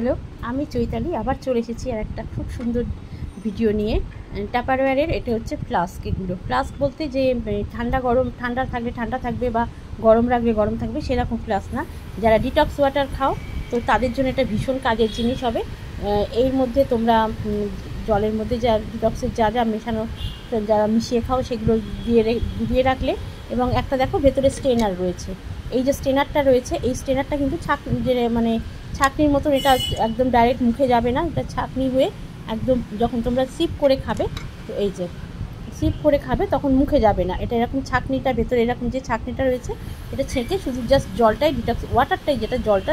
Hello, আমি চৈতালি আবার চলে এসেছি আর একটা খুব সুন্দর ভিডিও নিয়ে। টাপারওয়্যারের এটা হচ্ছে ফ্লাস্ক। এগুলো ফ্লাস্ক বলতে যে ঠান্ডা গরম, ঠান্ডা থাকলে ঠান্ডা থাকবে বা গরম রাখলে গরম থাকবে সেরকম ফ্লাস্ক না। যারা ডিটক্স ওয়াটার খাও তো তাদের জন্য এটা ভীষণ কাজের জিনিস হবে। এর মধ্যে তোমরা জলের মধ্যে যা ডিটক্সের যা যা মেশানো যারা মিশিয়ে খাও সেগুলো দিয়ে রাখলে, এবং একটা দেখো ভেতরে স্ট্রেনার রয়েছে। এই যে স্ট্রেনারটা রয়েছে, এই স্ট্রেনারটা কিন্তু ছাঁকনির মতন, এটা একদম ডাইরেক্ট মুখে যাবে না, এটা ছাঁকনি হয়ে একদম যখন তোমরা সিপ করে খাবে, তো এই যে সিপ করে খাবে তখন মুখে যাবে না, এটা এরকম ছাঁকনিটার ভেতরে এরকম যে ছাঁকনিটা রয়েছে এটা ছেঁকে শুধু জাস্ট জলটাই, ডিটক্স ওয়াটারটাই যেটা জলটা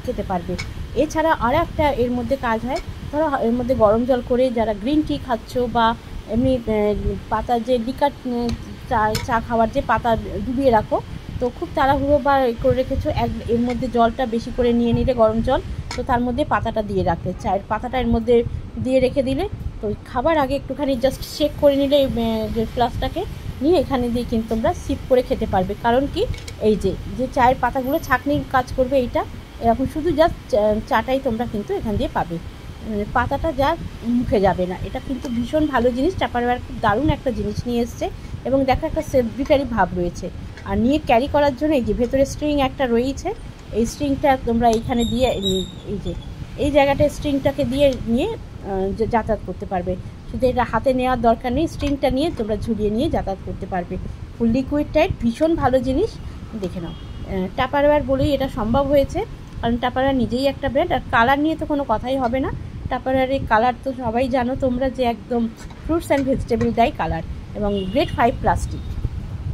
খেতে পারবে। এছাড়া আর একটা এর মধ্যে কাজ হয়, ধরো এর মধ্যে গরম জল করে যারা গ্রিন টি খাচ্ছ বা এমনি পাতা যে লিকার চা খাওয়ার যে পাতা ডুবিয়ে রাখো, তো খুব তাড়াহুড়ো বা করে রেখেছো, এর মধ্যে জলটা বেশি করে নিয়ে নিলে গরম জল, তো তার মধ্যে পাতাটা দিয়ে রাখলে, চায়ের পাতাটা এর মধ্যে দিয়ে রেখে দিলে, তো খাবার আগে একটুখানি জাস্ট শেক করে নিলে যে ফ্লাস্কটাকে নিয়ে এখানে দিয়ে কিন্তু তোমরা সিপ করে খেতে পারবে। কারণ কি, এই যে চায়ের পাতাগুলো ছাঁকনির কাজ করবে, এইটা এরকম শুধু জাস্ট চাটাই তোমরা কিন্তু এখান দিয়ে পাবে, পাতাটা যা মুখে যাবে না। এটা কিন্তু ভীষণ ভালো জিনিস, টাপারওয়্যার খুব দারুণ একটা জিনিস নিয়ে এসছে, এবং দেখো একটা সেলিব্রিটারি ভাব রয়েছে। আর নিয়ে ক্যারি করার জন্য এই যে ভেতরে স্ট্রিং একটা রয়েছে, এই স্ট্রিংটা তোমরা এইখানে দিয়ে এই জায়গাটায় স্ট্রিংটাকে দিয়ে নিয়ে যাতায়াত করতে পারবে। শুধু এটা হাতে নেওয়ার দরকার নেই, স্ট্রিংটা নিয়ে তোমরা ঝুলিয়ে নিয়ে যাতায়াত করতে পারবে। ফুল লিকুইড টাইপ, ভীষণ ভালো জিনিস, দেখে নাও। টাপারওয়্যার বলেই এটা সম্ভব হয়েছে, কারণ টাপারওয়্যার নিজেই একটা ব্র্যান্ড। আর কালার নিয়ে তো কোনো কথাই হবে না, টাপারওয়্যারের কালার তো সবাই জানো তোমরা, যে একদম fruits and vegetable die colour, এবং গ্রেড 5 প্লাস্টিক।